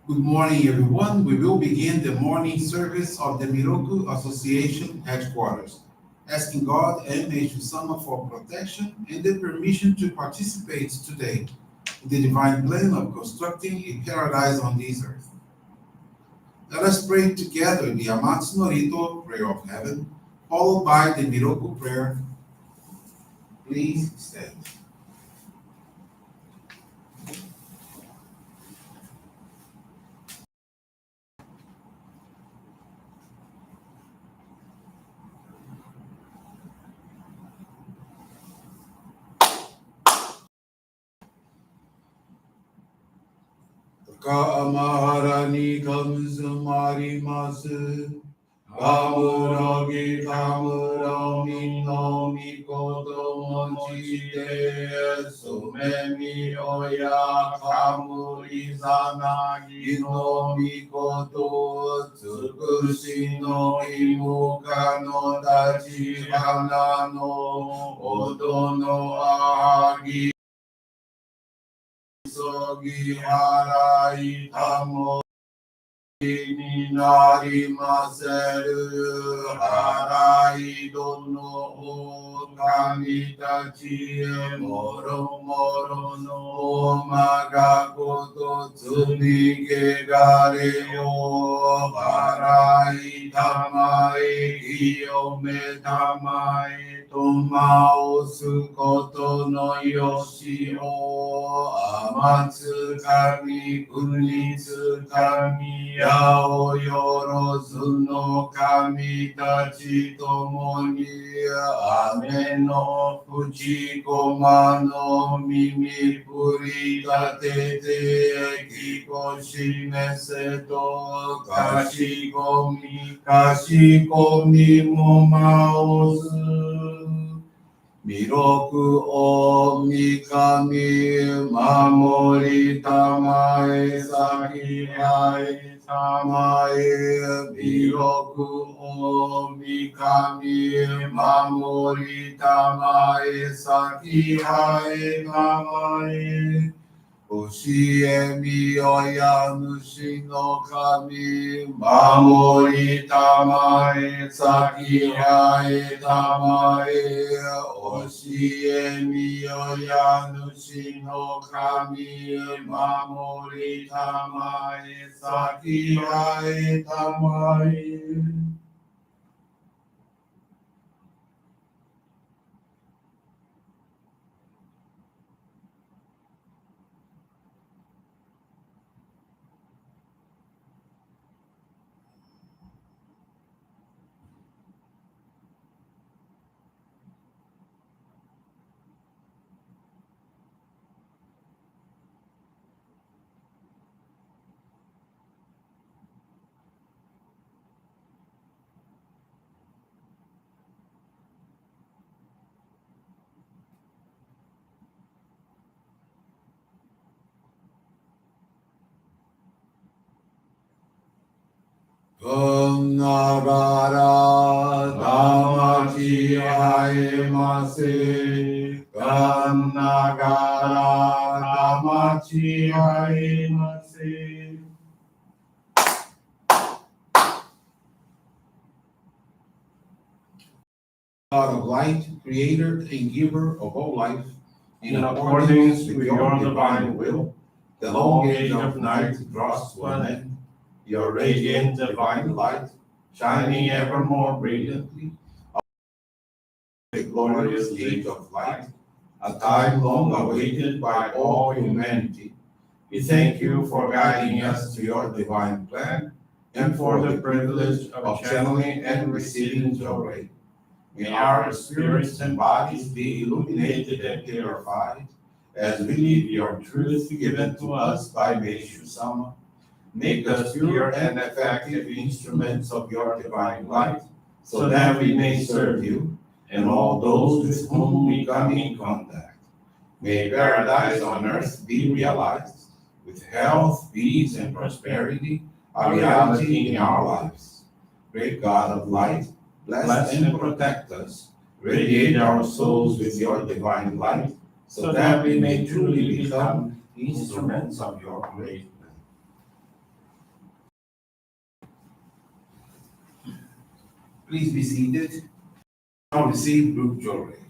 Good morning, everyone. We will begin the morning service of the Miroku Association headquarters, asking God and Meishu-sama for protection and the permission to participate today in the divine plan of constructing a paradise on this earth. Let us pray together the Amatsu-Norito Prayer of Heaven, followed by the Miroku Prayer. Please stand. Kamaharani kamuzumarimasu. Kamurogi kamuromi no mikoto mochite sumemi oya kamuri sanagi no mikoto tsukushi no imuka no dachi hana no odo no agi sogi harai tamo ni narimaseru harai dono o kamitachi moro moro no magakoto tsunige gare o harai tamae kiyome tamae tomao sukoto no yoshi o amatsu kami kunitsu kami yao yorozu no kami tachi tomo ni ame no fujikoma no mimi puri tatete kiko shimese to kashikomi mo maozu Miroku o mikami mamori tamae sakihai tamae Miroku o mikami mamori tamae sakihai tamae Ushie mi oya nushi no kami mamori tamae sakihai tamae Ushie mi oya nushi no kami mamori tamae sakihai tamae Nagara Damachi Haemase Nagara Damachi Haemase God of light, creator and giver of all life, in accordance with your divine will, the long age of night draws to an end. Your radiant divine light, shining ever more brilliantly, the glorious age of light, a time long awaited by all humanity. We thank you for guiding us to your divine plan and for the privilege of channeling and receiving Johrei. May our spirits and bodies be illuminated and purified as we live your truth given to us by Meishu-sama. Make us pure and effective instruments of your divine light, so that we may serve you and all those with whom we come in contact. May paradise on earth be realized, with health, peace, and prosperity, a reality in our lives. Great God of light, bless and protect us. Radiate our souls with your divine light, so that we may truly become instruments of your great plan. Please be seated. Now receive Group Johrei.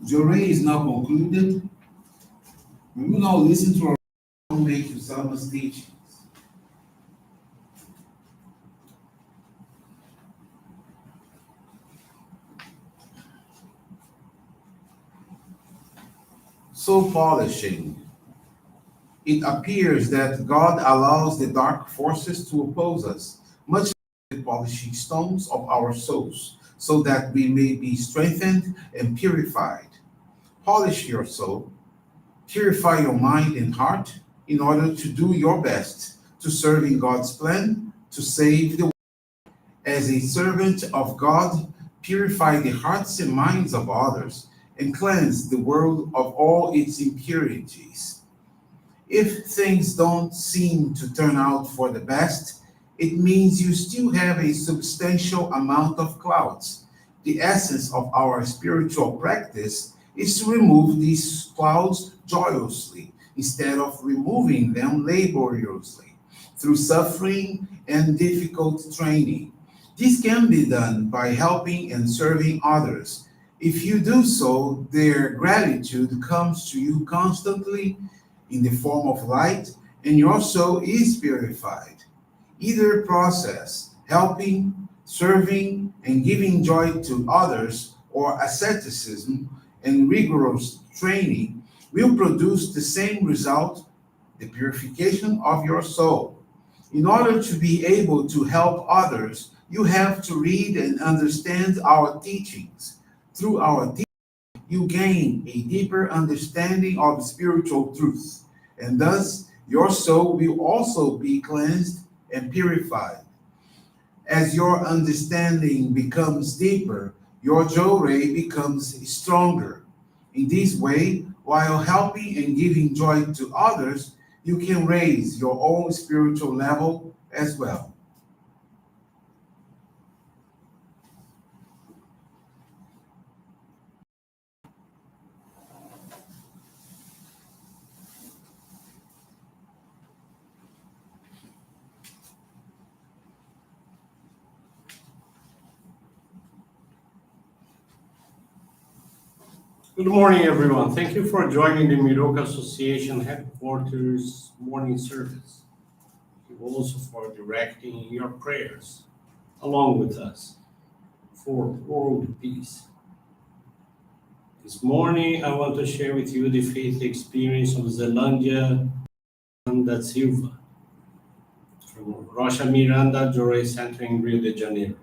Johrei is now concluded. We will now listen to our Meishu-sama's teachings. So polishing. It appears that God allows the dark forces to oppose us, much like the polishing stones of our souls, so that we may be strengthened and purified. Polish your soul, purify your mind and heart in order to do your best to serve in God's plan to save the world. As a servant of God, purify the hearts and minds of others and cleanse the world of all its impurities. If things don't seem to turn out for the best, it means you still have a substantial amount of clouds. The essence of our spiritual practice is to remove these clouds joyously instead of removing them laboriously through suffering and difficult training. This can be done by helping and serving others. If you do so, their gratitude comes to you constantly in the form of light, and your soul is purified. Either process, helping, serving, and giving joy to others, or asceticism and rigorous training, will produce the same result, the purification of your soul. In order to be able to help others, you have to read and understand our teachings. Through our teachings, you gain a deeper understanding of spiritual truth, and thus your soul will also be cleansed and purified. As your understanding becomes deeper, your Johrei becomes stronger. In this way, while helping and giving joy to others, you can raise your own spiritual level as well. Good morning, everyone. Thank you for joining the Miroku Association headquarters morning service. Thank you also for directing your prayers along with us for world peace. This morning, I want to share with you the faith experience of Zelandia da Silva from Rocha Miranda Johrei Center in Rio de Janeiro.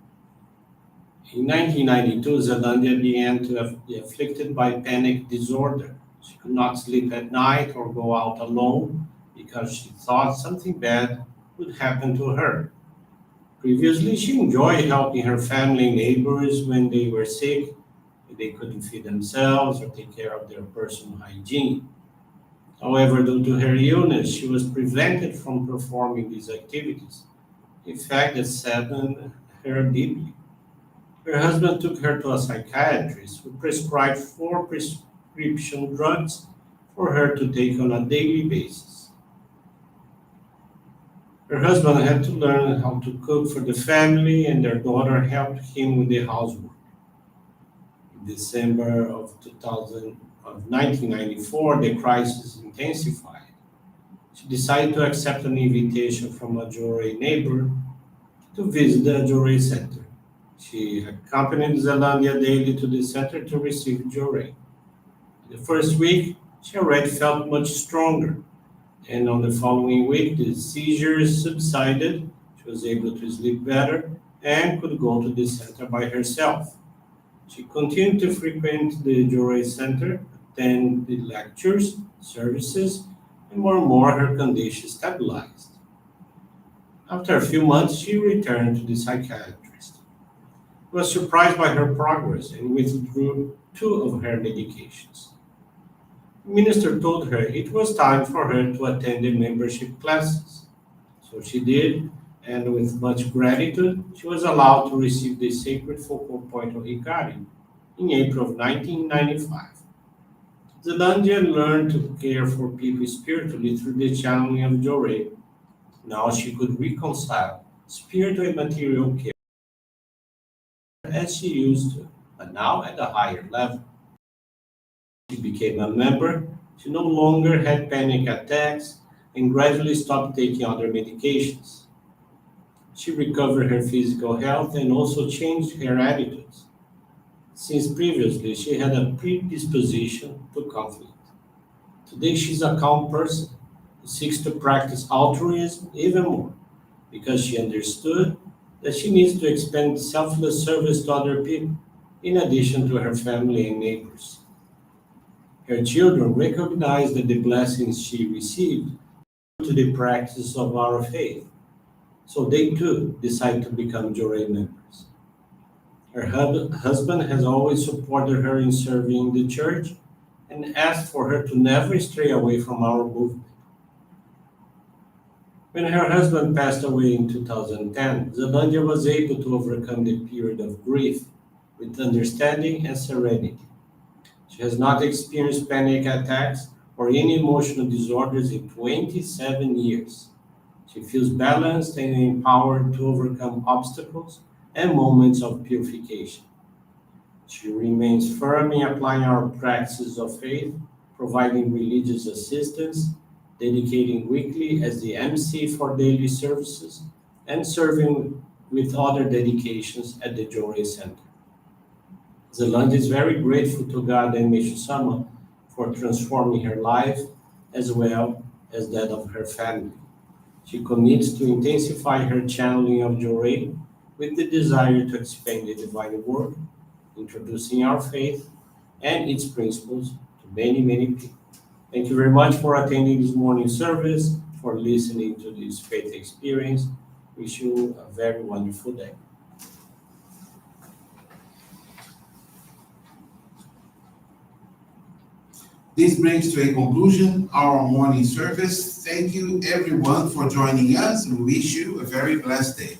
In 1992, Zelandia began to be afflicted by panic disorder. She could not sleep at night or go out alone because she thought something bad would happen to her. Previously, she enjoyed helping her family and neighbors when they were sick, if they couldn't feed themselves or take care of their personal hygiene. However, due to her illness, she was prevented from performing these activities, a fact that saddened her deeply. Her husband took her to a psychiatrist who prescribed 4 prescription drugs for her to take on a daily basis. Her husband had to learn how to cook for the family, and their daughter helped him with the housework. In December of 1994, the crisis intensified. She decided to accept an invitation from a Johrei neighbor to visit the Johrei Center. She accompanied Zelandia daily to the center to receive Johrei. The first week, she already felt much stronger, and on the following week, the seizures subsided. She was able to sleep better and could go to the center by herself. She continued to frequent the Johrei Center, attend the lectures, services, and more her condition stabilized. After a few months, she returned to the psychiatrist. He was surprised by her progress and withdrew 2 of her medications. The minister told her it was time for her to attend the membership classes. So she did, and with much gratitude, she was allowed to receive the sacred focal point of Hikari in April of 1995. Zelandia learned to care for people spiritually through the channeling of Johrei. Now she could reconcile spiritual and material care. as she used to, but now at a higher level. She became a member. She no longer had panic attacks and gradually stopped taking other medications. She recovered her physical health and also changed her attitudes, since previously she had a predisposition to conflict. Today she's a calm person who seeks to practice altruism even more because she understood that she needs to expand selfless service to other people in addition to her family and neighbors. Her children recognize that the blessings she received to the practice of our faith, so they too decide to become Johrei members. Her husband has always supported her in serving the church and asked for her to never stray away from our movement. When her husband passed away in 2010, Zelandia was able to overcome the period of grief with understanding and serenity. She has not experienced panic attacks or any emotional disorders in 27 years. She feels balanced and empowered to overcome obstacles and moments of purification. She remains firm in applying our practices of faith, providing religious assistance, dedicating weekly as the MC for daily services, and serving with other dedications at the Johrei Center. Zelandia is very grateful to God and Meishu-sama for transforming her life as well as that of her family. She commits to intensify her channeling of Johrei with the desire to expand the divine word, introducing our faith and its principles to many, many people. Thank you very much for attending this morning service, for listening to this faith experience. Wish you a very wonderful day. This brings to a conclusion our morning service. Thank you everyone for joining us, and we wish you a very blessed day.